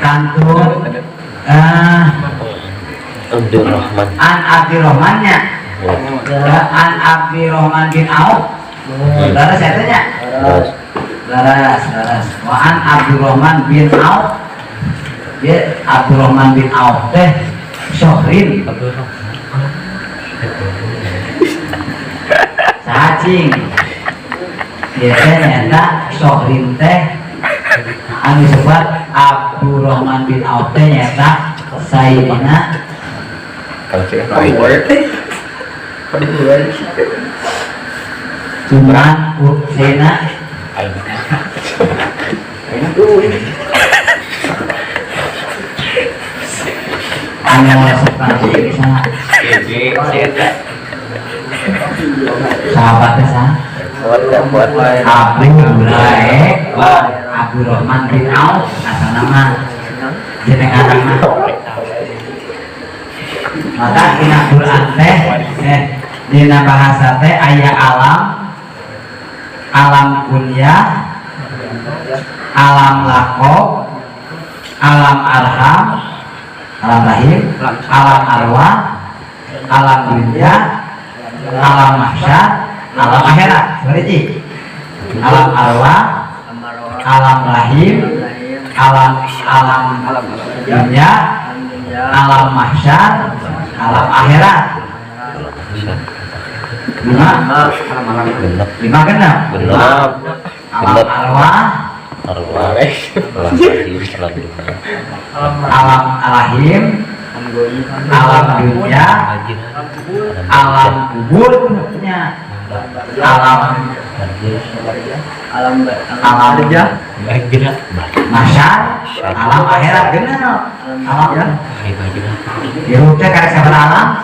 kantun Abdurrahman. An Abdurrahmannya An Abdurrahman bin Auf. Laras saya tanya. Laras. An Abdurrahman bin Auf. Ya Abdurrahman bin Auf teh Syahrin. Cacing. Ya teh nyata Syahrin teh anu sebat Abdurrahman bin Auf teh nyata Sayyidina Umran Utsena anu seperti sana sahabatnya sana Abdurrahman bin Auf asal nama jenengan nama maka dina Quran teh dina bahasa teh aya alam kunyah, alam lakob, alam arham, alam rahim, alam arwah, alam dunia, alam mahsyar, alam akhirat. Berarti alam arwah, alam rahim, alam dunia, alam mahsyar, alam akhirat. Lima genap. Alam arwah, alam rahim, alam dunia, alam kubur, alam mahsyar, alam akhirat genap. Alam dirubah karek sabar alam.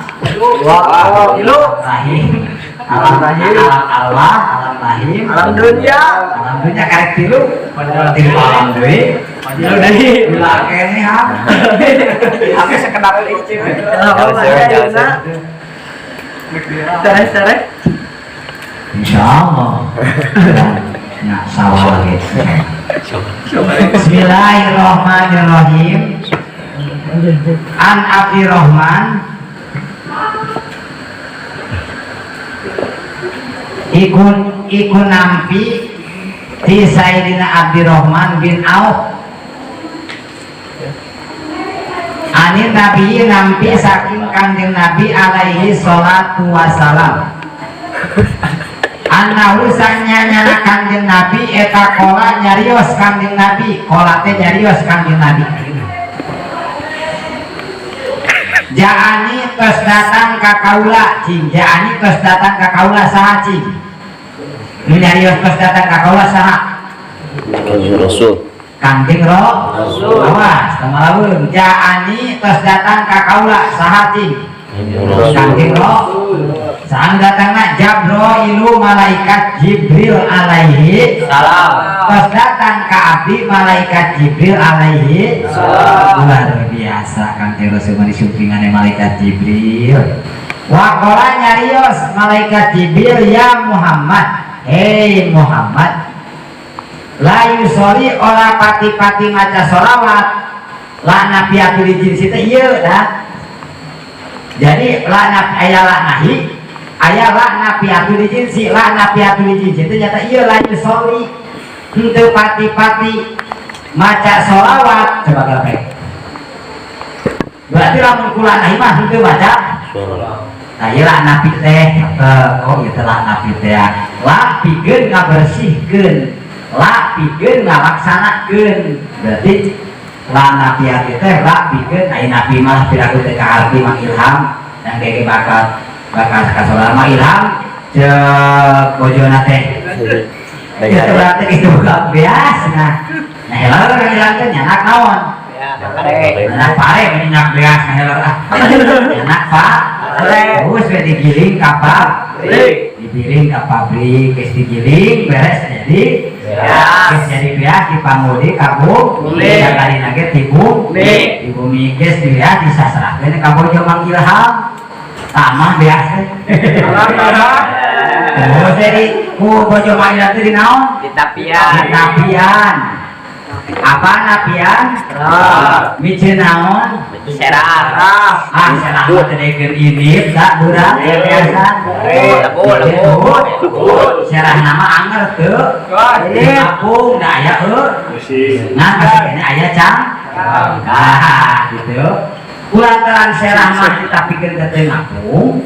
Rahim, alam arwah, alam rahim, alam dunia karek tilu alam deui. Bila kene ha. Ake sekedar licin. Terus. Insyaallah. Nah, sawah lagi. Bismillahirrahmanirrahim. An Abdurrahman ikun nampi di Sayyidina Abdurrahman bin Auf ani Nabi nampi saking Kanjeng Nabi alaihi salatu wassalam anahu sanyana Kanjeng Nabi eta kola nyarios Kanjeng Nabi kola teh nyarios Kanjeng Nabi Ja'ani tos datang ka kaula cing Ja'ani tos datang ka kaula saha cing nyarios tos datang ka kaula saha Kanjeng Rasul. Kanjeng Rasul. Awas temalaweun Ja'ani tos datang ka kaula saha cing Kanjeng Rasul. Saang datangna Jabrailu malaikat Jibril alaihi salam. Tos datang ka abdi malaikat Jibril alaihi salam. Luar biasa Kanjeng Rasul mani supingane malaikat Jibril. Wa qala nyarios malaikat Jibril ya Muhammad. Hei Muhammad. La yusoli ora pati-pati maca sholawat. La nabi atul jinsi teh ieu dah. Jadi la aya la nahi aya la nafiatul jinsi la nafiatul jinsi itu nyata iya la yusoli henteu pati-pati maca sholawat coba gape berarti lamun kula nahi mah henteu maca nah ieu la nafi teh oh ieu teh la nafi teh la pikeun ngabersihkeun la pikeun ngalaksanakeun berarti la nafiat teh la pikeun aya nafi mah piraku teh ka arti mah ilham dan keke bakal kasolama ilham cek bojona teh itu berarti itu bukan biasa nah helal kan ilham teh nyanak naon nyanak pare menyak beas nah helal nyanak pare terus digiling ke pabrik digiling ke pabrik kes digiling beres jadi kes jadi beas dipamudi kabung yang kali nage di bumi kes dibeas disasrahkeun ka bojo mang ilham tamah biasa. Oh jadi bojo mang ilham teh di naon? Di tapian. apa napian micin naon Serah. serah tedekeun ini tak durang biasa serah nama anger teu di kampung da aya nah kasih kene aya cang gitu kulantaran serah mah kita pikir ke teu ngapung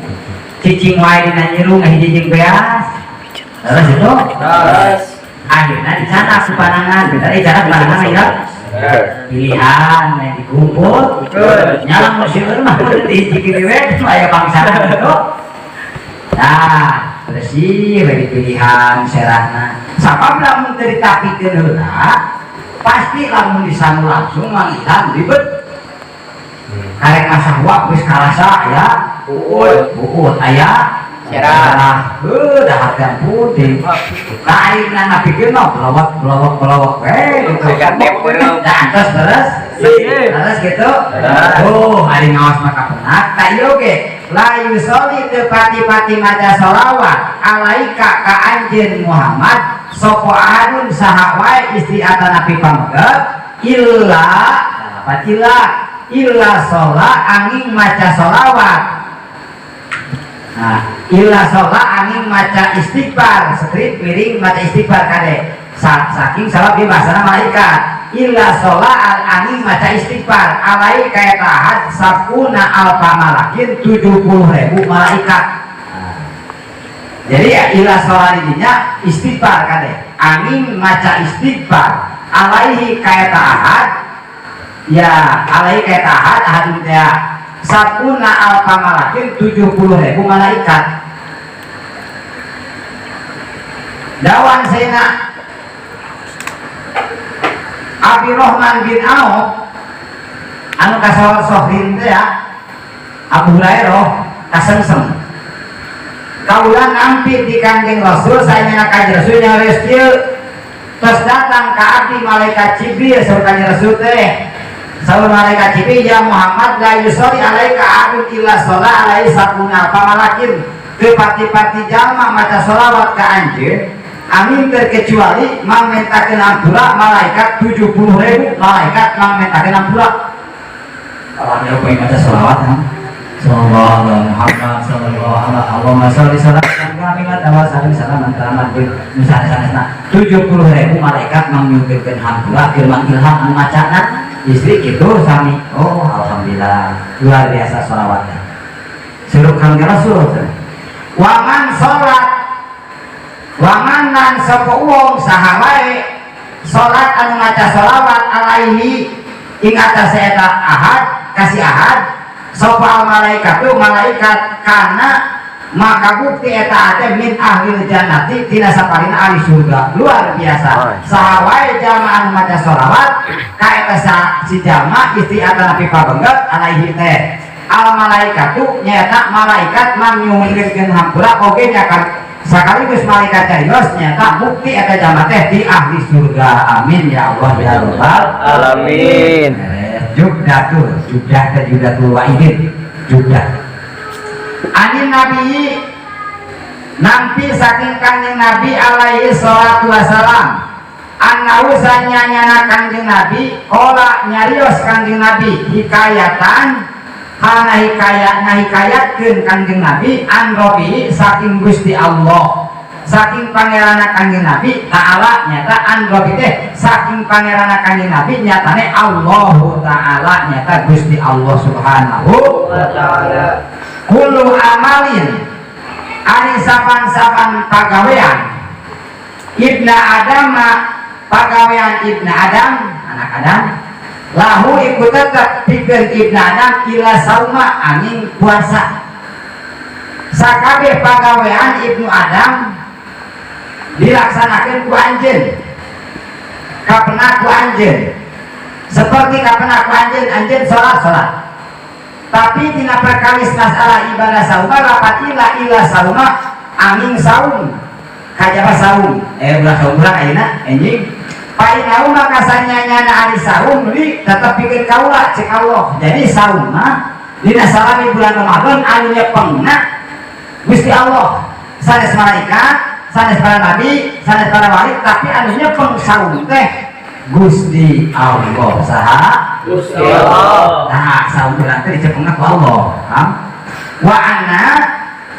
cicing wae dina nyiru ngahiji jeung beas terus itu akhirnya dicatat sepanangan dari catat panangan ya pilihan yang dikumpul nyalang musyur mah di cikiwek aya bangsa itu nah bersih bagi pilihan serahna sabab lamun teu ditapikeun heula pasti lamun disanu langsung manggilan ribet karek kasahwa geus karasa ya uut aya serah dah harga putih lain na bikin no pelawak terus gitu hari ngawas maka penak tak oke layu soli tepati-pati maca sholawat alaika ka anjeun Muhammad sopo adun sahawai istri ata nabi pamegat illa sholat angin maca sholawat nah illa sholat angin maca istighfar skrip piring maca istighfar kade saking salat di bahasa malaikat illa sholat angin maca istighfar alai kaya tahat sapuna alfa malakin 70.000 malaikat jadi ya illa sholat ininya istighfar kade angin maca istighfar alaihi kaya tahat ya alaihi kaya tahat ahadun ya sapuna alfa malakin 70.000 malaikat dawan sena Abi Rahman bin Auf anu kasawal sohrin teh ya Abu Hurairah kasengsem kaulan nampi di Kanjeng Rasul saenyana Kanjeng Rasul nyaris kieu tos datang ka abdi malaikat Jibril saur Kanjeng Rasul teh saur malaikat Jibril ya Muhammad la yusoli alaika abdun illa sholat alaihi sabuna pamalakin kepati-pati jalma maca sholawat ka anjeun amin terkecuali mamentakeun ampura malaikat 70.000 malaikat mamentakeun ampura kalau ada poin maca sholawat sallallahu alaihi Muhammad sallallahu alaihi Allahumma sholli sholatan kamilat wa sallim salaman tamat misalna 70.000 malaikat mangnyukeun hampura ilham anu macana istri gitu sami alhamdulillah luar biasa sholawatnya suruh Kanjeng Rasul waman sholat waman lan sapa wong saha wae salat anu maca sholawat alaihi ing atase eta ahad kasih ahad sapa malaikatu malaikat kana maka bukti eta ate min ahli jannati tina saparina ahli surga luar biasa saha wae jalma anu maca sholawat ka eta si jalma istri ata nabi pabengget alaihi teh al malaikatu nyata malaikat manyuhkeun hampura oge nyakan sekaligus malaikat carios nyata bukti eta jalma teh di ahli surga amin ya Allah ya rabbal Alamin. judatul wa'idin judah anin nabi nampi saking Kanjeng Nabi alaihi salatu wassalam annahu sanyana Kanjeng Nabi qala nyarios Kanjeng Nabi hikayatan kana hikayatkeun Kanjeng Nabi an Rabbi saking Gusti Allah saking pangeranna Kanjeng Nabi taala nyata an Rabbi teh saking pangeranna Kanjeng Nabi nyatane Allah taala nyata Gusti Allah subhanahu wa taala kullu amalin ari sapan-sapan pagawean ibna Adam pagawean ibna Adam anak Adam lahu ikut tetap pikeun ibna Adam ila sauma angin puasa sakabeh pagawean ibnu Adam dilaksanakan ku anjeun kapena ku anjeun seperti kapena ku anjeun salat tapi tina perkawis masalah ibadah sauma lapat ila sauma angin saum kajaba saum ulah saum ulah ayeuna anjing painau maka sanyanyana ari saum li tetep bikin kaula cek Allah jadi saum mah dina salami bulan Ramadan anu nyepengna Gusti Allah sanes malaikat sanes para nabi sanes para wali tapi anu nyepeng saum teh Gusti Allah saha Gusti Allah. nah saum urang teh dicepengna ku Allah wa anna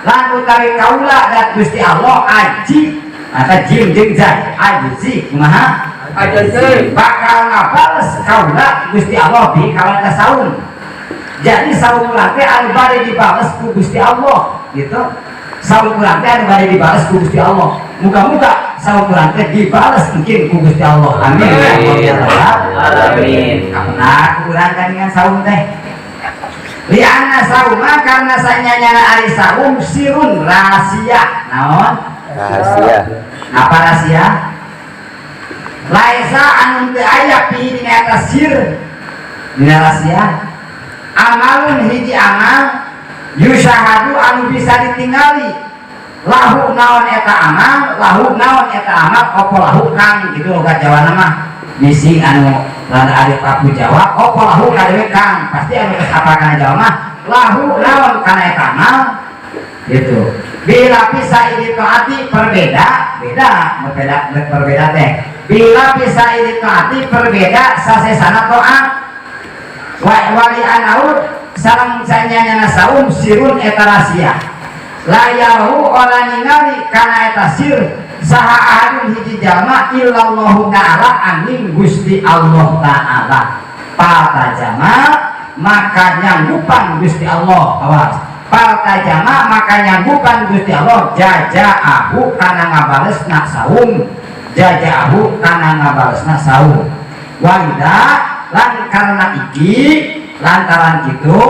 lan utawi kaula dan Gusti Allah aji atau jim jeung zat aji kumaha Aji bakal ngabales kaula Gusti Allah bi kawan saum jadi saum urang teh anu bade dibales ku Gusti Allah gitu saum urang teh anu bade dibales ku Gusti Allah muga-muga saum urang teh dibales mungkin ku Gusti Allah amin ya rabbal Alamin. nah urang dengan saum teh liana sauma karena sanyanya ari saum sirun rahasia naon Rahasia. apa rahasia laisa anu teu aya pi dina eta sir dina rahasia amalun hiji amal yusahadu anu bisa ditinggali lahu naon eta amal lahu naon eta amal opo lahu kang gitu logat Jawa nama bisi anu rada ari Prabu Jawa opo lahu kadewe kang pasti anu geus apa kana Jawa mah lahu naon kana eta amal gitu bila bisa ini taati berbeda teh bila bisa ini taati berbeda sasesana taat wali anaud sareng sanyanya saum sirun eta rahasia layahu ora ningali kana eta sir saha ahadun hiji jalma illallahu ta'ala angin Gusti Allah ta'ala patajama maka nyanggupan Gusti Allah awas patajama maka nyanggupan Gusti Allah jajaahu kana ngabalesna saum jajaahu kana ngabalesna saum walida lan karena iki lantaran gitu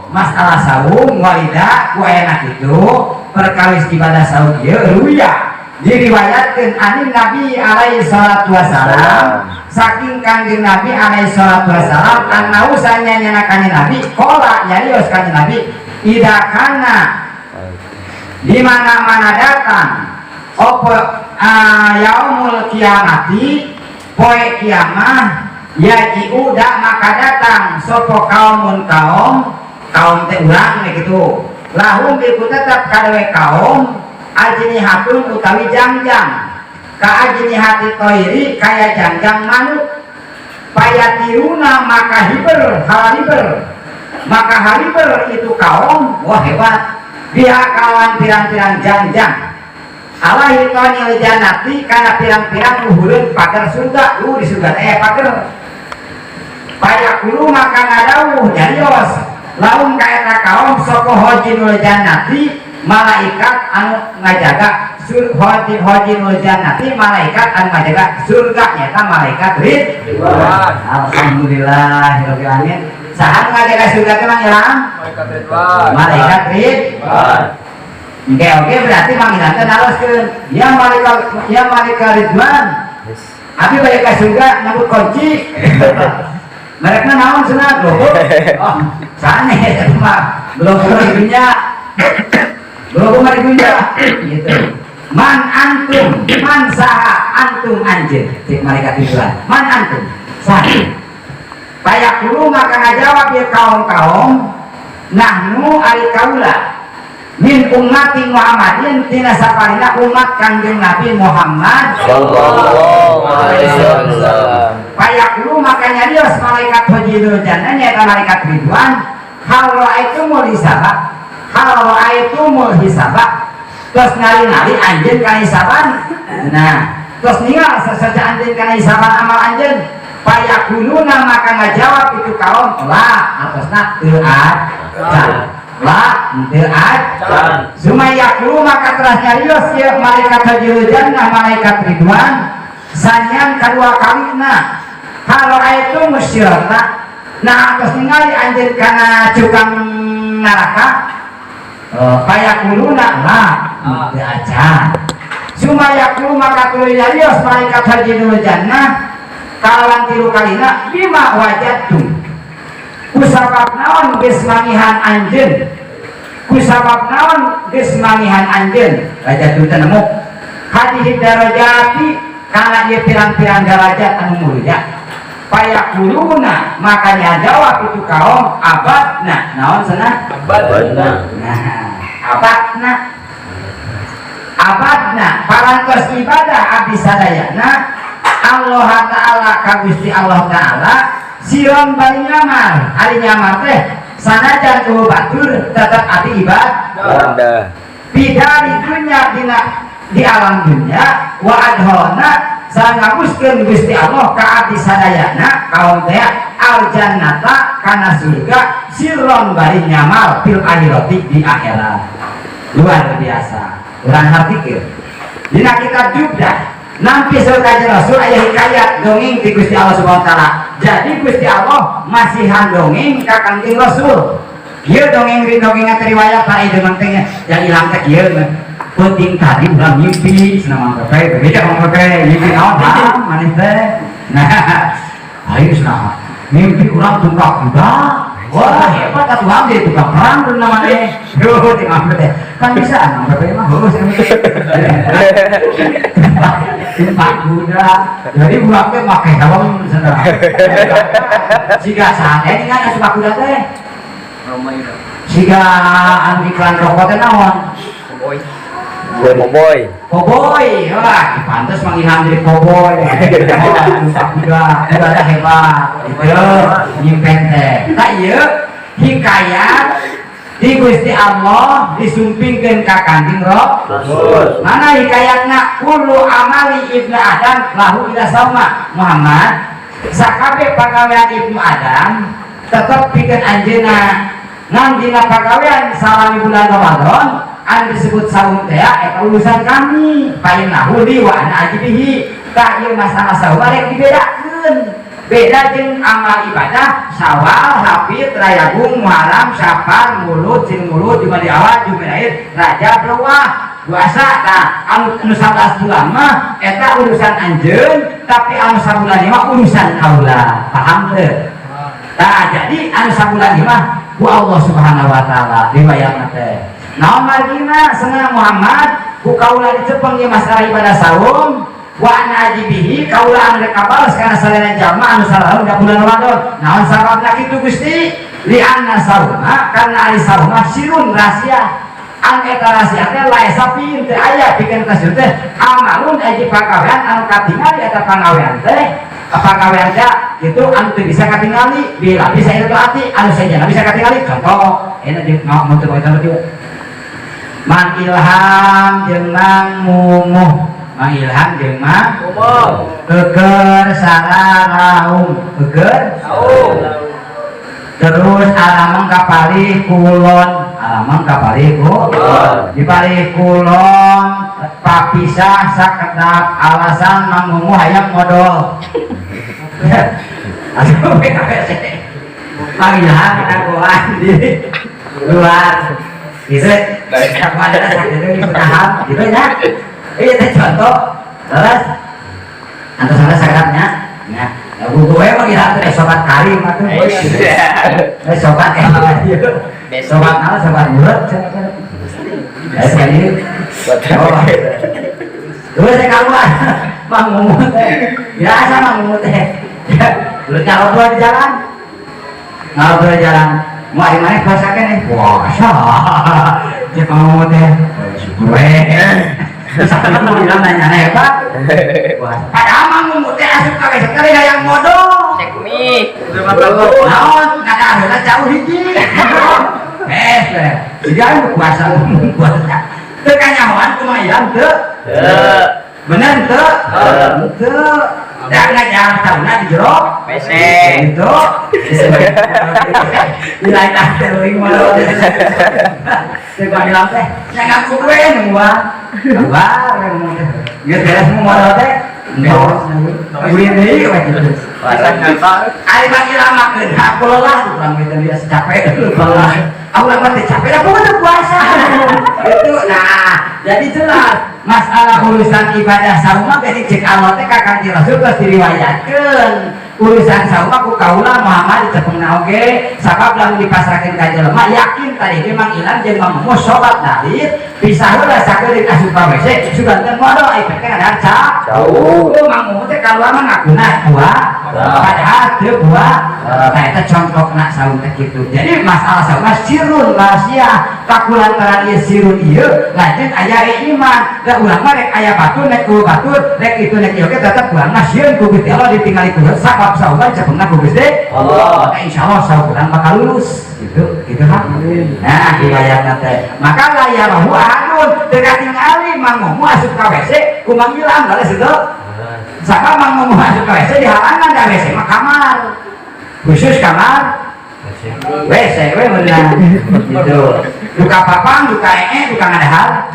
masalah saum walida ku enak itu perkawis ibadah saum ieu ruya diriwayatkeun anin Nabi alaihi salatu wasalam saking kanjeng Nabi alaihi salatu wasalam annau sanyana kanjeng Nabi qala nyarios kanjeng Nabi ida kana di mana-mana datang opo yaumul kiamati poe kiamah yaji'u dak maka datang sopo kaumun kaum teh urang gitu lahum biku tetap kadewe kaum ajnihatun utawi jangjang ka ajnihati toiri kaya jangjang manuk payatiruna maka haliber itu kaum wah hebat dia kawan pirang-pirang jangjang Allah hitoni janati karena pirang-pirang luhureun pagar surga lu di surga teh pagar payakulu maka ngadawuh nyarios laum ka eta kaum sapa hojinul jannati malaikat anu ngajaga hojinul jannati malaikat anu ngajaga surga nyata malaikat ridwan alhamdulillahirabbil alamin saha ngajaga surga teh mah ilang malaikat ridwan oke berarti manggilan teh naroskeun ya malaikat ridwan abi balik ka surga nyambut kunci mereka naon cenah logo oh saneh eta mah belum punya logo mari punya gitu man antum man saha antum anjeun cek malaikat ridwan man antum saha payakulu maka ngajawab ya kaum nahnu ari kaula min ummati Muhammadin tina saparina umat kanjeng Nabi Muhammad Sallallahu alaihi wasallam. payakulu makanya dia malaikat hojidul jannah nyata malaikat ridwan kalau itu mau hisabak terus ngali anjeun kana hisaban nah terus ningal sasaja anjeun kana hisaban amal anjeun payakuluna maka ngajawab itu kaum lah atasna teu acan lah teu acan sumayakulu maka teras nyarios ya malaikat hojidul jannah malaikat ridwan sanyang kedua kawina kalau itu musyirna nah terus ningali anjeun kana cukang neraka payakuluna lah teu acan sumayakulu maka tuluy nyarios malaikat hojidul jannah kawan tilu kalina bima wajadtum kusabab naon geus mangihan anjeun kusabab naon geus mangihan anjeun wajadtum teh nemu hadhihi darajati kana ieu pirang-pirang derajat anu mulia payakuluna makanya jawab itu kaum abadna naon cenah Abadna. nah abadna parantos ibadah abdi sadayana Allah Ta'ala ka Gusti Allah Ta'ala siron bari nyaman ari nyaman teh sanajan tuh batur tetap ati ibadah bidari dunya di alam dunya wa adhona sangapuskeun Gusti Allah ka ati sadayana kaum teh al jannata kana surga siron bari nyamal fil akhirati di akhirat. Luar biasa urang hartikeun dina kitab Jubdah nampi surga Rasul aya hikayat dongeng di Gusti Allah Subhanahu wa taala. Jadi Gusti Allah masihan dongeng ka Kangjeng Rasul. Ieu dongeng riwayat ta ieu mangtengnya yang ilang teh ieu penting tadi ulah mimpi cenah mah beda mah mimpi naon manis teh. Nah, ayo cenah mimpi urang tungkak juga. Wah hebat atuh amde tukang perang namanya. Yo teh teh kan bisa mah mah heuh Pak kuda, jadi budak teh make helm cenah. Siga sate nya asup kuda teh. Siga anu iklan rokok teh naon? Boboy. Koboy, wah pantes manggilhan jadi koboy. Pak kuda hebat. Itu nyimpen teh. Tah ieu hikayat di Gusti Allah disumpingkeun ka Kanjeng Rasul. Mana hikayatna kullu amali ibnu Adam lahu ila sama Muhammad sakabeh pagawean ibnu Adam tetep pikeun anjeunna ngan dina pagawean salami bulan Ramadan anu disebut saum teh eta urusan kami pain lahu li wa ana ajibihi tah ieu masalah saum rek dibedakeun. Beda jeung amal ibadah Syawal, Hafid, Rayagung, Muharram, Syafar, Mulud, Sin Mulud, Jumadi Awal, Jumaid, Rajab, Rewah, Puasa. Nah, anu 11 bulan mah eta urusan anjeun, tapi anu sabulan mah urusan kaula. Paham teu? Nah, jadi anu sabulan mah ku Allah Subhanahu wa taala riwayatna teh. Naon margina senang Muhammad ku kaula dicepeng ieu masalah ibadah saum. Wa ana ajibihi kaula anu kabaros kana salena jalma anu salah da bulan Ramadan. Naon sababna kitu Gusti? Li anna sauma karena ari sauma sirun rahasia. An eta rahasia teh lae sapin teh aya pikeun kasih teh amalun aji pagawean anu katingali eta pangawean teh. Pagawean teh kitu anu teu bisa katingali bila bisa itu ati anu sajana bisa katingali. Contoh eta di mau teu contoh kieu. Man ilham jeung mang mumuh mangilham jeung mah geger sararaung geger terus alamang kapalih kulon alamang kapalih kulon di palih kulon papisah sakedap alasan mangmumu hayang modal asup PKPC mangilham nagoan di luar gitu kepada sakit itu paham gitu ya. Itu contoh, terus antar sana sakitnya, nah, buku mah kira tuh sobat karim atau sobat sobat apa sobat mulut, sekali, dulu saya kawan, bang mumut, biasa bang mumut dulu kalau dua di jalan, kalau dua di jalan, mau di mana puasa kan? Puasa, dia mumut gue. Misalkan mau bilang nanya hebat, padahal mah ngumut teh asup kawin sekali hayang modal. Cek mi. Naon kada jauh hiji. Jangan puasa. Teu kanyahoan kumaha ilang teu? Bener teu? Teu. Da ngajar tauna di jero PC. Itu. Ilain teuing modal. Teu bilang teh, nya ngaku gue nungguan. Kabar ngomong teh. Geus beres modal teh. Urin deui we kitu. Ari bagi lamakeun aku lelah urang mah dia capek lelah. Aku mah teh capek da kudu puasa. Gitu. Nah, jadi jelas masalah urusan ibadah sauma jadi cek Allah teh ka Kanjeng Rasul geus diriwayatkeun. Urusan sauma ku kaula Muhammad dicepengna oge sabab lamun dipasrahkeun ka jelema yakin tadi ge mang ilang jeung mang mumus salat dalil bisa heula sakeun asup ka WC sudah teu modal ai teh ada jauh. Oh mang mumus teh kaula mah ngaguna dua padahal teu dua Nah itu contoh nak saum teh gitu. Jadi masalah saum sirun rahasia kakulantaran ieu sirun ieu lanjut aya iman. Da urang mah rek aya batur nek ku batur rek itu nek ieu tetep urang mah sieun ku Gusti Allah ditinggali ku sabab sauman cepengna ku Gusti Allah. Maka insyaallah saum urang bakal lulus gitu ha. Nah riwayatna teh maka layarahu ahadun teu katingali mangmu asup ka WC kumang ilang bales itu. Saka mangmu asup ka WC di halaman da WC mah kamar. Khusus kamar WC beneran gitu. Duka papang, duka duka ngadahar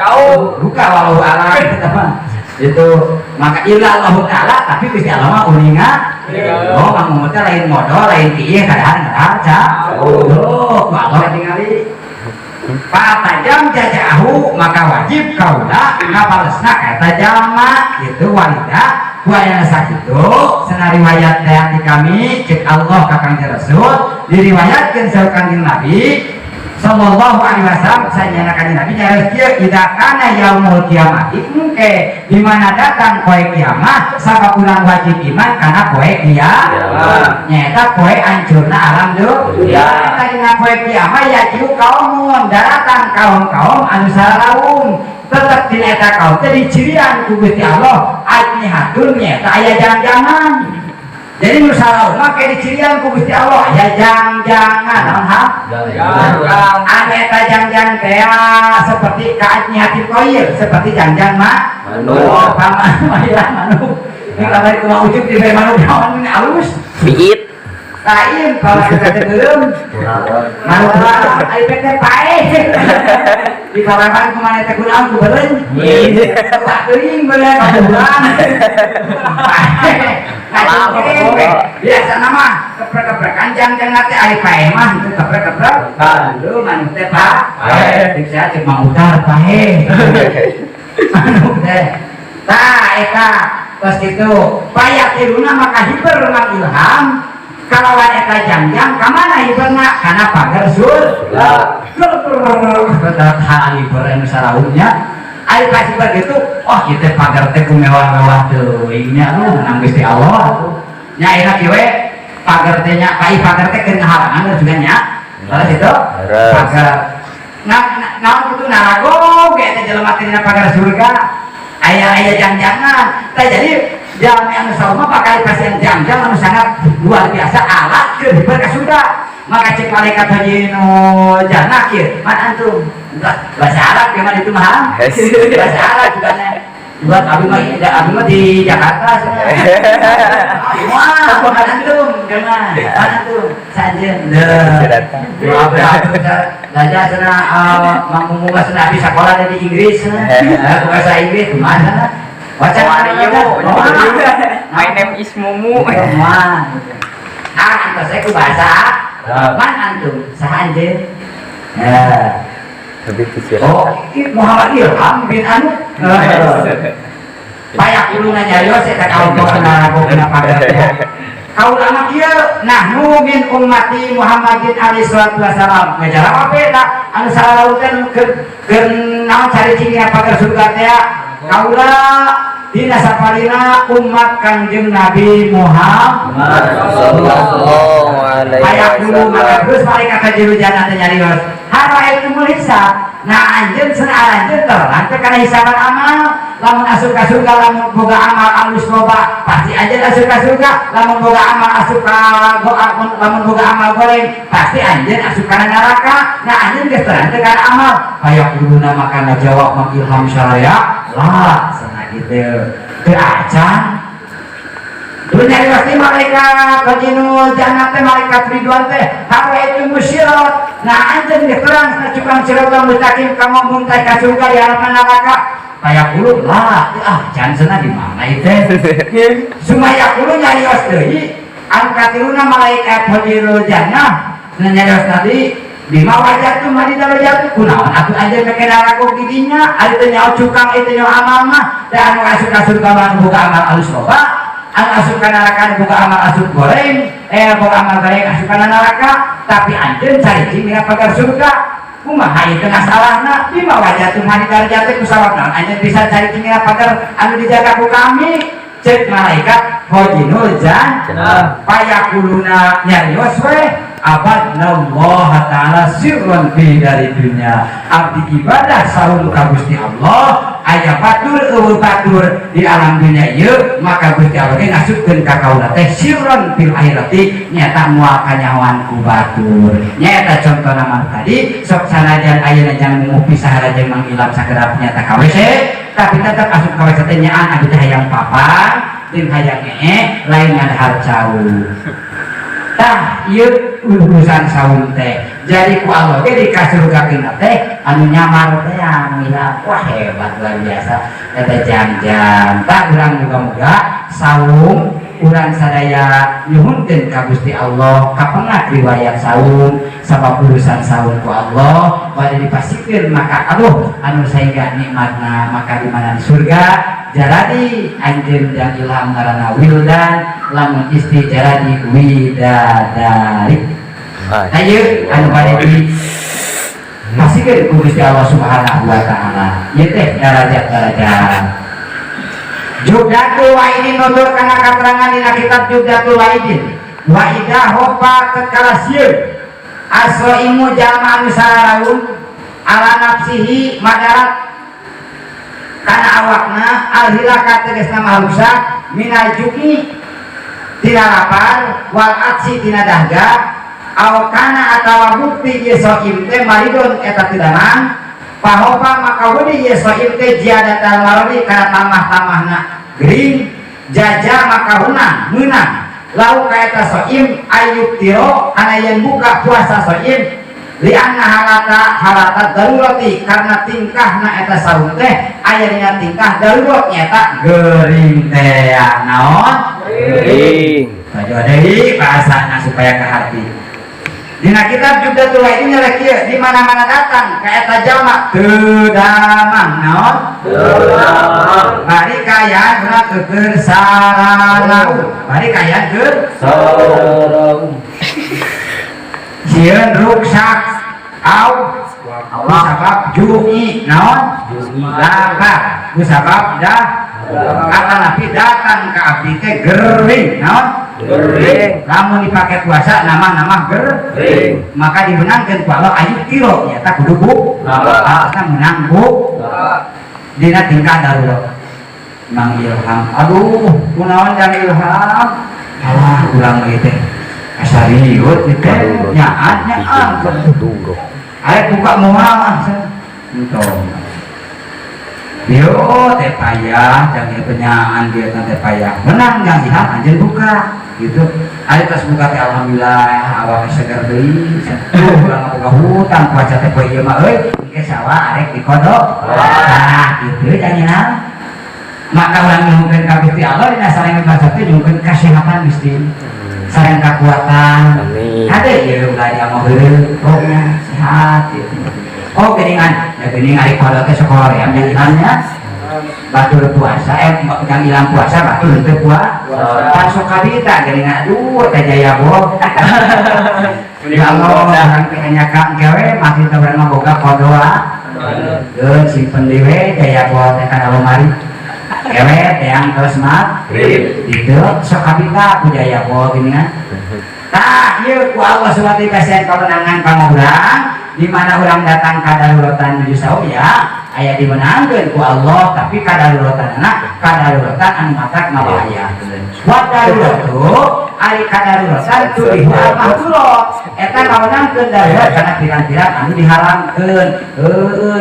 duka walau alam itu maka illa Allah ta'ala tapi Gusti Allah mah uninga oh kamu teh lain modal lain piye kadang jauh Allah tingali patajam jajahu maka wajib kaula ngapalesna eta jalma gitu wanita buaya sakitu sana riwayat teh kami cek Allah ka Kangjeng Rasul diriwayatkeun saur Kangjeng Nabi sallallahu alaihi wasallam sayyidina Kangjeng Nabi nyaris kieu idza kana yaumul kiamat engke di mana datang poe kiamat sababulan wajib iman kana poe kiamat nyaeta poe ancurna alam dunya eta dina poe kiamat ya kieu kaumun daratan kaum-kaum anu sararaung tetap di eta kaum teh dicirian ku Gusti Allah ajnihatun nyaeta aya jangan-jangan. Jadi nusara mah kayak dicirian ku Gusti Allah aya jangan-jangan naon ha? Jangan. Aneta jangan kayak seperti kaajnihati koir seperti jangan mah manuk manuk. Ini kabar kumaha ujug di bae manuk naon alus Biit lain kalau kita teureum manuk lah ai teh pae di kawasan kemana teh kunaon ku beureun tak teuing beuleuh kabulan biasa nama keprek-keprek kanjang nanti ari pae mah itu keprek-keprek lu manuk teh pae dik saya cek mang utar pae manuk teh tah eta tos kitu payakiruna maka hiper mang ilham kalawan eta jangjang kamana hiberna kana pagar surga betul hal hiber anu saraunya ai pasti begitu oh kita pagar teh kumewah-mewah teuing nya nang Gusti Allah atuh nya enak ieu we pagar teh nya kai pagar teh keur ngahalangan juga nya terus itu pagar naon kitu narago ge teh jelema teh dina pagar surga aya jangjangan teh jadi jalmi anu sauma pakai pasien jangjang anu sangat luar biasa alat keur hiber ka surga maka cek malaikat haji nu jannah kieu man antum bahasa Arab gimana itu mah bahasa Arab juga nih buat abi mah di Jakarta wah bukan antum gimana antum sajen belajar sana mampu muka sana habis sekolah dari Inggris bahasa Inggris gimana wacana My name is Mumu antum saya ku bahasa man antum sahanjeun oh Muhammad Ilham bin Anu payak uluna nyarios eta kaum kenal kenapa kaul anak ieu nahnu min ummati Muhammadin alaihi salatu wasalam ngajara apa eta anu saraukeun keur naon cari cingina pagar surga teh kaula dina saparina umat Kangjeng Nabi Muhammad sallallahu alaihi wasallam maka terus malaikat haji jannah teh nyarios hara itu mulisa nah anjeun cenah anjeun terang teh kana hisaban amal lamun asup ka surga lamun boga amal alus loba pasti anjeun asup ka surga lamun boga amal asup ka lamun boga amal goreng pasti anjeun asup kana neraka nah anjeun geus terang teh kana amal aya kuduna maka ngajawab mangilham syaraya lah cenah kitu teu acan dunia pasti malaikat kajinu jannah teh malaikat ridwan teh hawa itu musyirat nah anjeun geus terang cukang siratal mustaqim ka ngomong teh ka surga di halaman neraka kayak puluh lah jangan sana di mana itu sumaya puluh nyarios deui angkatiruna malaikat hadirul jannah nyarios tadi lima wajah tuh mari darajat kunaon atuh aja make neraka gidinya ari teh nyaho cukang itu nyaho amal mah da anu asup ka surga mah buka amal alus loba anu asup ka neraka buka amal asup goreng buka amal goreng asup ka neraka tapi anjeun cari cingina pagar surga kumaha ieu teu salahna lima wajah tuh mari darajat ku sawab naon anjeun bisa cari cingina pagar anu dijaga ku kami cek malaikat hojinul payakuluna nyarios we abadnallah ta'ala sirron fi dari dunia abdi ibadah saum ka Gusti Allah aya batur eueuh batur di alam dunia ieu maka Gusti Allah ge ngasupkeun ka kaula teh sirron fil akhirati nyata moal kanyawan ku batur nyata contohna mah tadi sok sanajan ayeuna jang ngopi saharaja mang ilam sakedap nyata ka WC tapi tetep asup ka WC teh nyaan abdi teh hayang papan jeung hayang lain ngadahar cau tah ieu urusan saum teh jadi ku Allah ge dikasurgakeun teh anu nyamar teh mila wah hebat luar biasa eta jam-jam tah urang muga-muga saum urang sadaya nyuhunkeun ka Gusti Allah kapengah riwayat saum sabab urusan saum ku Allah bade dipasikeun maka aduh anu saengga nikmatna maka di mana di surga jaradi anjeun dan ilham ngaranna wildan lamun istri jaradi widadari ayo anu bade di pasikeun ku Gusti Allah Subhanahu wa taala ieu teh darajat-darajat Jubdatul Wa'idin nutur kana katerangan dina kitab Jubdatul Wa'idin wa idza hofa tatkala sieun asroimu jalma anu sararaun ala nafsihi madarat kana awakna alhilaka tegasna marusa minal juki tina lapar wal atsi tina dahga aw kana atawa bukti ye soim teh maridon eta tidanan pahopa maka wudi ye soim teh jiadatal marodi kana tamah-tamahna gering jaja maka menang lau kaeta soim ayub tiro kana yang buka puasa soim lianna halata darurati karena tingkahna eta saum teh aya tingkah darurat nyata gering teh naon gering saja deui bahasana supaya ke hati dina kitab juga tuh ini lagi di mana-mana datang ke eta jalma teu damang naon bari kaya gerak keur sararau bari kaya keur sararau sieun ruksak au sabab ju'i naon lapar sabab dah kata Nabi datang ke abdi teh gering naon gering lamun dipake puasa nama gering maka dimenangkeun ku Allah ayu kilo nyata kudu bu asna menang bu dina tingkah darurat mang ilham aduh kunaon dan ilham alah ulang ieu teh asariut ieu teh nyaan aya buka moal entong yo teh payah jangan penyaan dia teh payah menang yang ilham anjeun buka gitu aya tas buka teh alhamdulillah awak seger deui urang boga hutang puasa teh poe ieu mah euy engke sawah arek dikodok nah kitu jangan maka urang nyuhunkeun ka Gusti Allah dina sareng puasa teh nyuhunkeun kasehatan Gusti sareng kakuatan ade ieu ulah dia mah heureul pokoknya sehat gitu oh geningan ya gening ari kodok teh sekolah yang ilhamnya batur puasa yang hilang puasa batur teu puasa sok kabita geningan aduh teh jaya boh ya Allah urang teh nyakan gawe masih teu urang boga kodoa geun simpen dewe jaya boh teh kana lemari gawe yang terus magrib itu sok kabita ku jaya boh geningan tah ieu ku Allah subhanahu wa taala kewenangan ka urang di mana orang datang ke daruratan menuju saum ya aya dimenangkeun ku Allah tapi kadaruratanna kadaruratan anu matak ngabahayakeun wa daruratu ari kadaruratan tulihu al-mahdurat eta kawenangkeun darurat kana pirang-pirang anu diharamkeun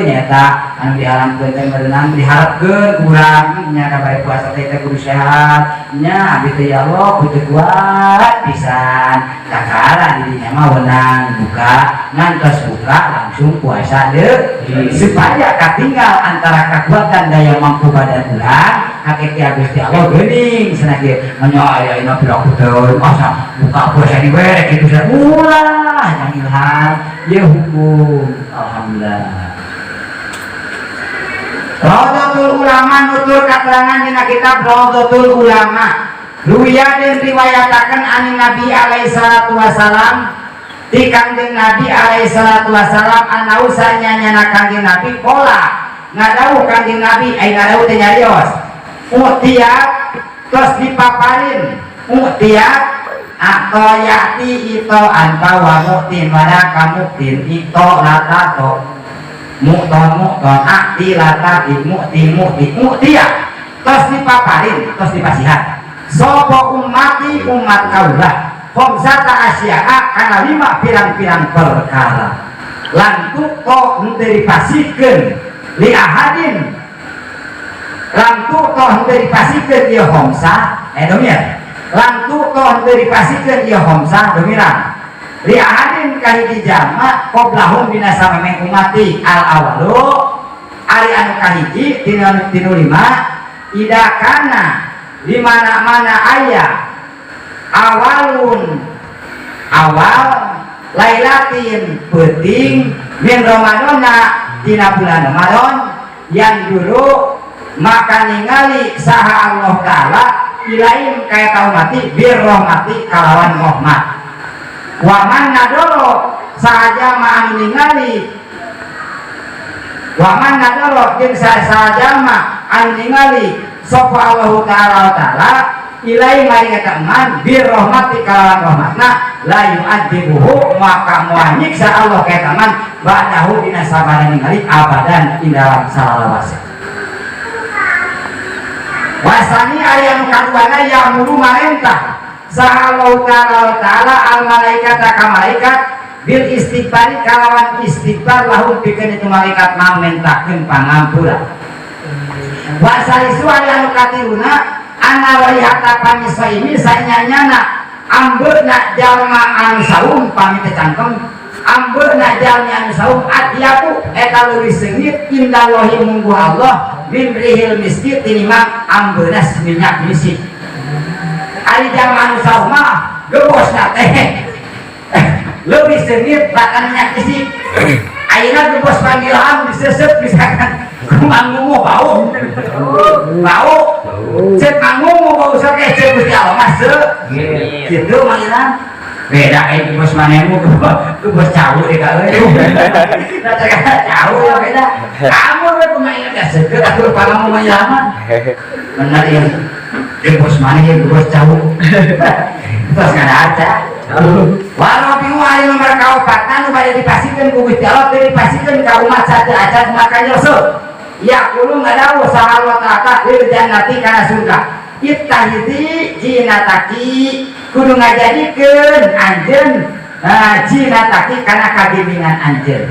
nyata anu diharamkeun teh meunang diharapkeun urang nya kabare puasa teh kudu sehat nya abdi teh ya Allah kudu kuat pisan kakara dirinya mah wenang buka ngantos buka langsung puasa deh supaya katinggal antara kekuatan daya mampu badan ulang kakek Gusti Allah geuning cenah ge nya aya ina pira kuteun masa buka puasa di we kitu cenah ulah yang ilham ye hukum alhamdulillah Rawdatul Ulama nutur keterangan dina kitab Rawdatul Ulama ruya dan riwayataken ani Nabi alaihi salatu wasalam di kanjeng Nabi alaihi salatu wasalam anausanya nyana kanjeng Nabi pola ngadau kanjeng Nabi ngadau teh nyarios utiat terus dipaparin mu'tiat atau yati ito anta wa mu'tin wala kamuktin ito latato mu'ton akti latati mu'ti mu'tiat terus dipaparin terus dipasihan sopo umati umat kaulah khomsata asya'a karena 5 pirang-pirang perkara lantuk kok menderipasikan li ahadin lantuk kok menderipasikan dia khomsa domir lantuk kok menderipasikan dia khomsa domiran li ahadin kahiji jama qoblahum binasa memeng umati al awalu ari anu kahiji tinu 5 idakana di mana-mana ayat awalun awal lailatin penting min Ramadana dina bulan Ramadan yang dulu maka ningali saha Allah Ta'ala ilaim kaya tau mati bir rahmati kalawan rahmat waman nadoro sahaja ma'an ningali waman nadoro jeung sahaja ma'an ningali sopa Allah Ta'ala ilai mari kataman bir rahmati kalawan rahmatna la yu'adzibuhu maka muanyiksa Allah kataman ba'dahu dina sabaran ningali abadan indalam salawase wasani ayam kaduana yang mulu marentah sa Allah Ta'ala al malaikata ka malaikat bil istighfari kalawan istighfar lahum pikeun itu malaikat mamentakeun pangampura wasali suara anu katiruna ana wayata pamisa ini sanyanyana ambeuna jalma anu saum pami teh cangkem ambeuna jalma anu saum atiyaku eta leuwih seungit indallahi munggu Allah min rihil miskit tinimang ambeuna minyak misik ari jalma anu saum mah gebosna teh leuwih seungit bahkan minyak misik ayeuna gebos panggilan disesep misalkan manggung bau cek manggung bau sakit cek Gusti Allah masuk gitu mangiran beda kayak bos manemu tuh bos jauh deh kalau itu jauh ya beda kamu tuh pemain gak seger aku panggung mangiran benar ya bos mana ya bos jauh terus nggak ada walau bingung hari nomor kaupatan pada dipasihkan ku Gusti Allah dipasihkan ke umat saja aja makanya Rasul ya kulu ngadawu saha Allah Ta'ala lil jannati kana surga ittahidi jinataki kudu ngajadikeun anjeun jinataki kana kabimbingan anjeun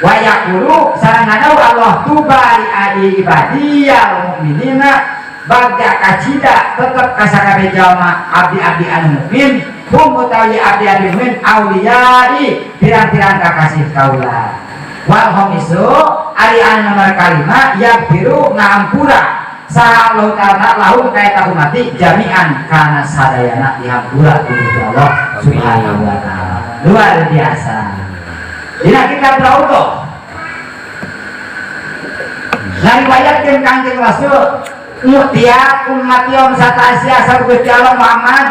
wa yaqulu sareng ngadawu Allah tubari adi ibadiyal mukminina bagja kacida tetep ka sakabeh jalma abdi-abdi anu mukmin hum utawi abdi-abdi mukmin auliyai pirang-pirang kakasih kaula wal homisu ari anu nomor kalima yang biru ngahampura saha Allah Ta'ala lahum kaya tahu mati jami'an kana sadayana dihampura ku Allah Subhanahu wa Ta'ala luar biasa. Dina kita berauto ngariwayatkeun Kangjeng Rasul mutia umat yom sata Asia sareng Gusti Allah Muhammad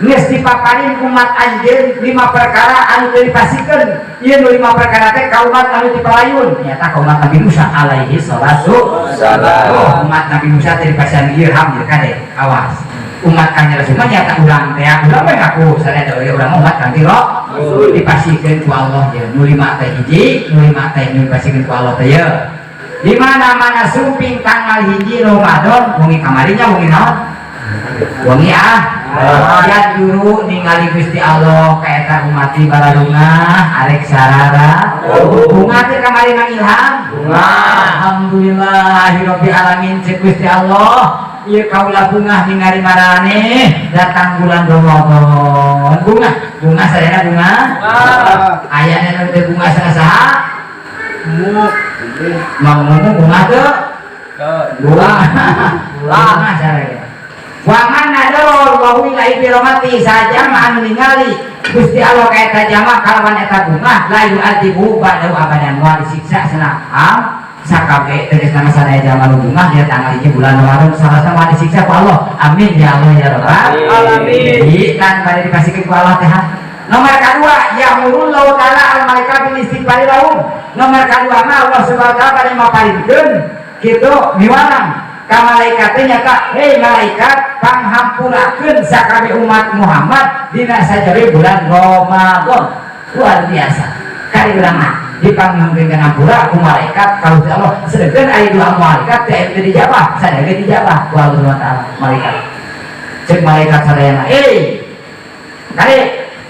geus dipaparin umat anjeun 5 perkara anu teu dipasikeun ieu 5 perkara teh ka umat anu dipalayun nyata ka umat Nabi Musa alaihi salatu wassalam umat Nabi Musa teh dipasieun ilham ieu kade awas umat Kanjeng Rasul nyata urang teh urang mah ngaku sadaya urang umat Kanjeng Rasul dipasikeun ku Allah ieu nu 5 teh hiji nu 5 teh nu dipasikeun ku Allah teh ieu di mana-mana sumping tanggal hiji Ramadan wengi kamarinya wengi naon wengi ya dulu ningali Gusti Allah kaeta umati baradungah arek sarara bunga teh kamari mang ilham bunga alhamdulillahirabbil alamin cek Gusti Allah ieu kaula bunga ningali maraneh datang bulan Ramadan bunga sadayana bunga ayana nu teh bunga saha ngomong bunga teh bunga sadaya waman nador bahwa ilai biromati saja ma'an ningali Gusti Allah kaita jama kalawan eta bunga la yu'adzibu ba'dahu abadan wa disiksa senang sakabe tegas nama sadaya jama bunga dia tanggal hiji bulan Ramadan salah sama disiksa ku Allah amin ya Allah ya rabbal alamin kan pada dipasikeun ku Allah teh nomor kedua ya murullahu ta'ala al malaikat bil istighfari lahum nomor kedua mah Allah subhanahu wa ta'ala pada maparikeun kitu miwanang ka malaikatnya nyata hei malaikat panghampurakeun sakabeh umat Muhammad dina sajari bulan Ramadan. Luar biasa. Kali urang dipanghampurkeun hampura ku malaikat ka Gusti Allah. Sedengkeun aya dua malaikat teh dijabah, sadaya dijabah ku Allah Subhanahu wa taala malaikat. Cek malaikat sadayana, kali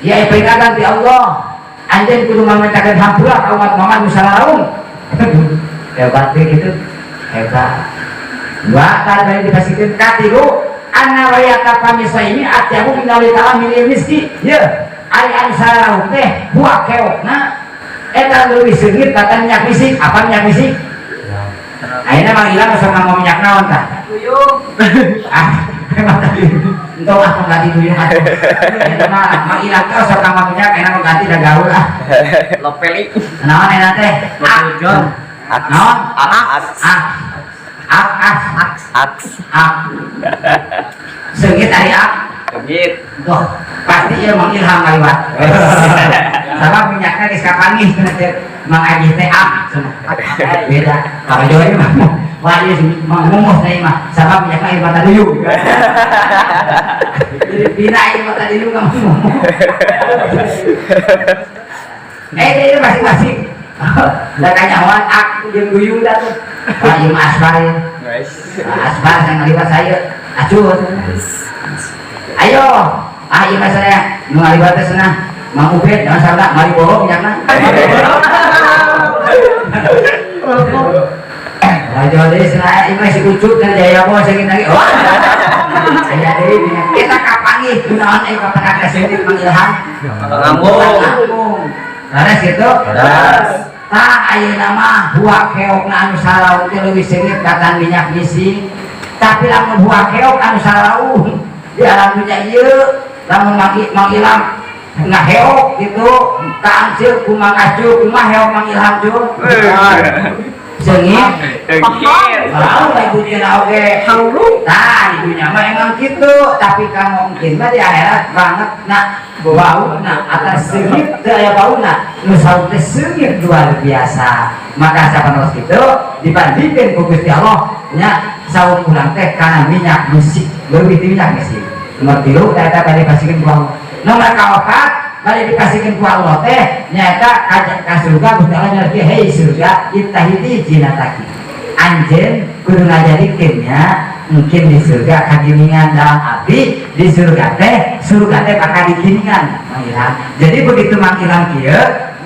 ya peringatan ti Allah. Anjeun kudu ngamintakeun hampura ka umat Muhammad nu salaraung. Hebat gitu. Hebat. Dua kali dipasikeun katilu anna wayata pamisa ini atyabu minawi kalam milih rizki. Ye, ari anu salaraung teh buah keokna eta leuwih seungit kata minyak misik. Apa minyak misik? Ayeuna mah ilang sok ngomong minyak naon tah? Tuyung. Emang tadi entok ah pengganti tuyung atuh. Eta mah mang ilang teh sok ngomong minyak enak pengganti da gaul ah. Lopeli. Naon eta teh? Akjon. Naon? Seungit ari ak. Seungit. Tuh, pasti ieu Mang Ilham kaliwat. Sabab minyakna geus kapangih teh Mang Aji teh ak cenah. Beda. Kalau Jawa ieu mah wah ieu Mang Mumus teh mah sabab minyakna ieu mata duyung. Jadi bina ieu mata duyung ka Mang Mumus. Ieu masing-masing. Da kanyawan ak jeung duyung da tuh. Wah ieu mah asbar ya. Asbar yang ngaliwat saya. Acut. Ayo, ieu mah saya nu ngaliwat teh cenah. Mang Ubed jangan salah, mari bohong minyakna. Ayo deh cenah ieu mah si Ucup dan Jaya Bos saking lagi. Wah. Aya deui minyak kita kapangih kunaon aya ka pernah kaseutik Mang Ilham. Ngambung. Laras gitu? Laras. Tah ayeuna mah buah keokna anu salaraung teh leuwih seungit katan minyak misik. Tapi lamun buah keok anu salaraung di alam dunya ieu lamun Mang Ilham ngaheok gitu kancil ku Mang Acu kumaha heok Mang Ilham Cuk. Seungit. Lalu ibu tina oge haurung. Tah di dunya mah emang kitu, tapi kan mungkin mah di akhirat banget nak bauna atas seungit teu aya bauna. Nu saur teh seungit luar biasa. Maka sapanos kitu dibandingkeun ku Gusti Allah nya saur urang teh kana minyak misik, leuwih ti minyak misik. Nomor 3 eta bade pasikeun ku Allah. Nomor kaopat bade dipasikeun ku Allah teh nyaeta ka surga Gusti Allah nyarki hei surga ittahidi jinataki. Anjeun kudu ngajadikeun nya mungkin di surga kaginingan dalam api di surga teh bakal diginingan Mang Ilham. Jadi begitu Mang Ilham kieu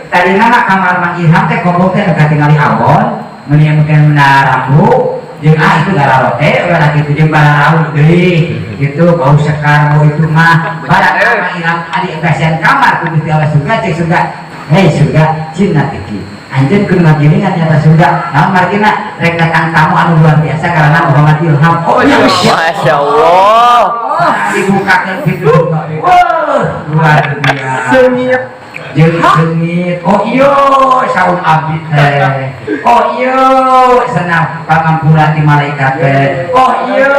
tadi nama kamar Mang Ilham teh kobong teh dekat tinggali awon meunieukeun rambu jeung itu gararote urang kitu jeung bararaun deui gitu bau sekar bau itu mah barang Mang Ilham adi basian kamar ku Gusti Allah surga cek surga hei surga jinnatiki. Anjeun kudu ngagilingan nyata surga. Namun margina rek datang tamu anu luar biasa karena Muhammad Ilham. Oh ya Masyaallah. Dibukakeun pintu surga. Wah, luar biasa. Seungit. Jeung seungit. Oh iya, saum abdi teh. Oh iya, senang pangampura ti malaikat teh. Oh iya,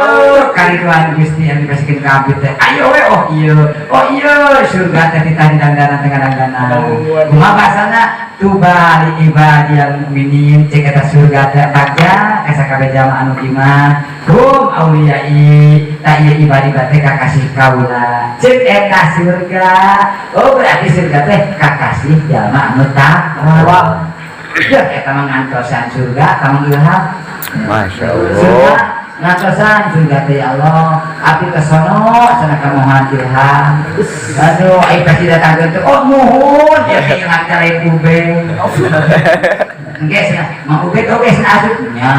kariduan Gusti anu dipasikeun ka abdi teh. Ayo we oh iya. Oh iya, surga teh ditandang-dandan tengah-tengah. Kumaha basana? Tuba li ibadil mukminin cek eta surga teh bagja ka sakabeh jamaah anu iman kum auliyai ta ieu ibadi teh kakasih kaula cek eta surga. Oh berarti surga teh kakasih jamaah anu takwa. Ya eta mah ngantosan surga ka Mang Ilham. Masyaallah. Ngatosan surga teh ya Allah api kesono sana ka Muhammad Ilham. Aduh ai pasti datang teh oh muhun ya Ilham cari kubeng. Engge cenah Mang Ubed oge cenah asupnya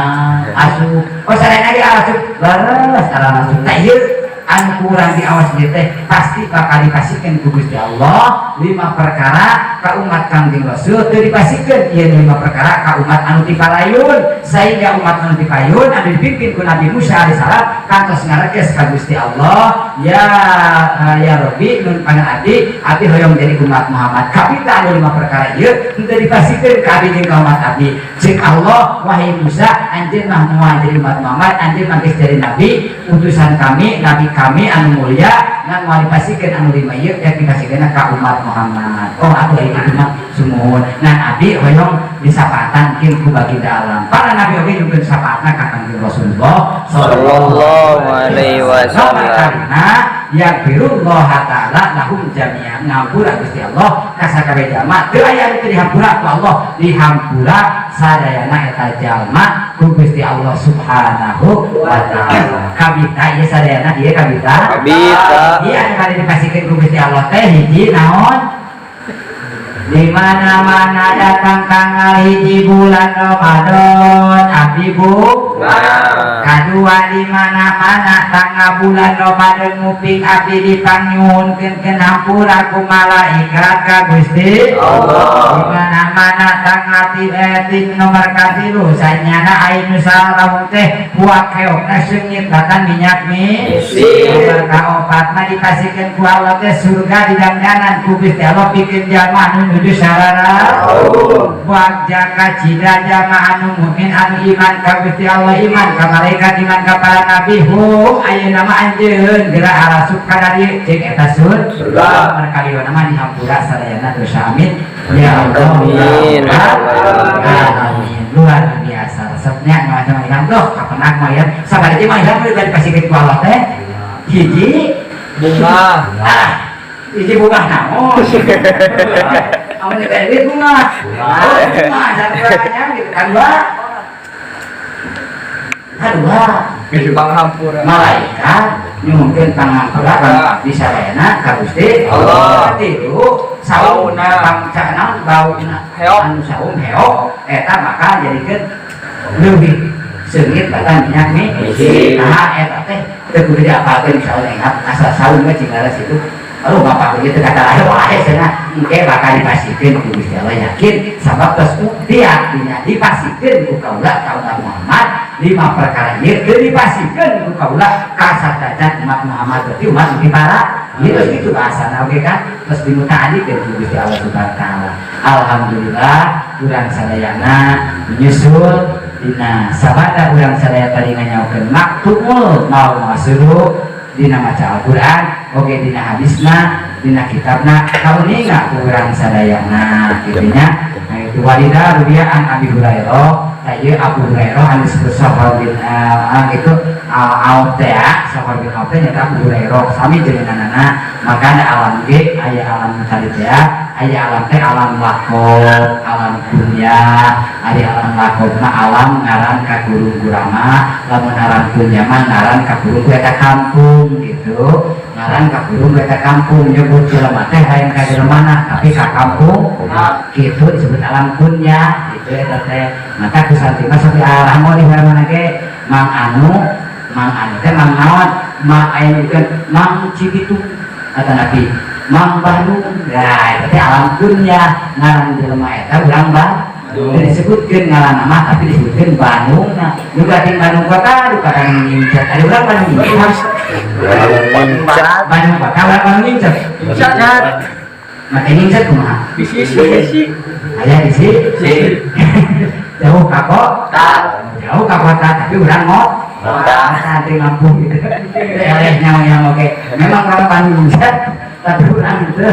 asup. Oh sareng ge asup leres ala asup. Tah ieu anu kurang diawas ieu teh pasti bakal dipasikeun ku Gusti Allah 5 perkara ka umat Kangjeng Rasul teu dipasikeun ieu 5 perkara ka umat anu tipayun sehingga umat anu tipayun anu dipimpin ku Nabi Musa alaihi salam kantos ngareges ka Gusti Allah ya Rabbi nun pangan abdi hoyong jadi umat Muhammad kapita anu 5 perkara ieu teu dipasikeun ka abdi jeung ka umat abdi cek Allah wahai Musa anjeun mah moal jadi umat Muhammad anjeun mah geus jadi nabi utusan kami nabi kami anu mulia ngan mau dipasikeun anu lima ieu ya dipasikeun ka umat Muhammad. Oh atuh ieu mah sumuhun. Ngan abdi hoyong disapaatan kin ku baginda alam. Para nabi oge nyukeun sapaatna ka Kangjeng Rasulullah sallallahu alaihi wasallam. Karena yang birullah ta'ala lahum jami'an ngampura Gusti Allah ka sakabeh jalma teu aya anu dihampura ku Allah, dihampura sadayana eta jalma ku Gusti Allah Subhanahu wa ta'ala. Kabita ieu sadayana ieu kabita. Ieu anu kali dipasikeun ku Gusti Allah teh hiji naon? Di mana-mana datang tanggal hiji bulan Ramadan abdi bu. Kadua di mana-mana tanggal bulan Ramadan nguping abdi dipanyuhunkeun keun hampura ku malaikat ka Gusti Allah. Di mana-mana tanggal nomor katilu sanyana ainu salam teh buak heokna seungit batan minyak misi. Nomor kaopat mah dipasikeun ku Allah teh surga didangdanan ku Gusti Allah pikeun jalma anu nuju sarana buat jaka cida jama anu mukmin anu iman ka Gusti Allah iman ka malaikat iman ka para nabi hum ayeuna mah anjeun geura arasuk kana dieu ceuk eta surga markaliwana mah dihampura sadayana dosa amin ya Allah amin amin luar biasa resepnya macam ilham tuh kapan mah ya sabaraha mah ilham udah dipasikeun ku Allah teh hiji bunga hiji bunga naon amun dibeli bunga jarang gitu kan kedua malaikat nyuhunkeun panghampura di sarayana ka Gusti Allah. Tilu sauna pangcana bauna anu saum heok eta maka jadikeun leuwih seungit batan minyak misi. Nah eta teh teu kudu diapalkeun insyaallah ingat asal saum mah cingara situ. Lalu bapak begitu kata lahir wahai sana engke bakal dipasikeun ku Gusti Allah yakin sabab tos uktiat dipasikeun ku kaula kaula Muhammad 5 perkara ieu teu dipasikeun ku kaula ka sadajan umat Muhammad berarti umat di para ieu kitu bahasana oge kan terus dimutaadikeun ku Gusti Allah Subhanahu wa taala. Alhamdulillah urang sadayana menyusul dina sabada urang sadaya tadi nganyaokeun maktubul mau masuk dina maca Al-Quran oke dina hadisna dina kitabna kauninga kurang sadayana gitunya. Nah itu walida rubiaan Abi Hurairah ieu Abu Hurairah anu disebut Sahal bin itu Auf teh Sahal bin Auf teh nyata Abu Hurairah sami jenenganana maka ada alam ge aya alam tadi teh aya alam teh alam lakob alam dunya aya alam lakob mah alam ngaran ka gurung gurama lamun aran dunya mah ngaran ka gurung eta kampung gitu ngaran ka gurung eta kampung nyebut jelema teh lain ka jelemana tapi ka kampung gitu disebut alam dunya gitu eta teh maka kusantina sapi arah mau di mana ge mang anu teh mang naon mang ayeuna mang Cibitung atau nabi mang Bandung ya itu teh alam dunya ngaran jelema eta urang Bandung disebutkeun ngaran nama tapi disebutkeun Bandung nah juga di Bandung kota duka kang ngincat ada urang Bandung Bandung kota urang Bandung ngincat maka ngincat kumaha bisi aya bisi jauh ka kota tapi urang nanti Lampung gitu nyawa oke memang orang Bandung tapi urang itu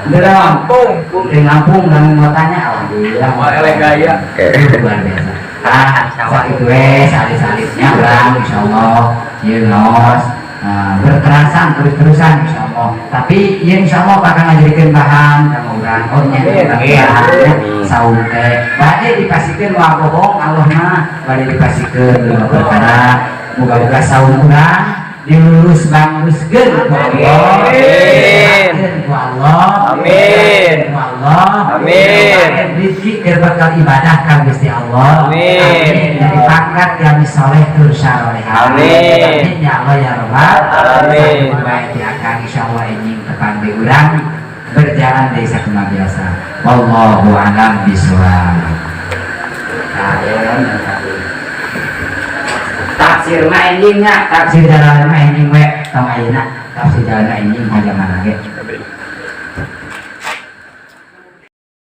dari Lampung dan kotanya alhamdulillah eleh gaya luar biasa saat itu salis-salisnya urang insyaallah ieu ngaos berkerasan terus-terusan insyaallah tapi ieu insyaallah bakal ngajadikeun bahan ka urang saum teh bade dipasikeun moal bohong Allah mah bade dipasikeun perkara muga-muga saum urang dilurus banguskeun ku Allah ku Allah amin ku Allah amin rezeki keur bakal ibadah ka Gusti Allah amin jadi pangkat kami saleh tur saleh amin ya Allah ya rabbal alamin baik ya kang insyaallah enjing tekan di urang berjalan desa kema biasa wallahu a'lam bishawab. Tafsir mah endingnya tafsir jalan mah ending we tong ayeuna tafsir jalan mah ending haja mana ge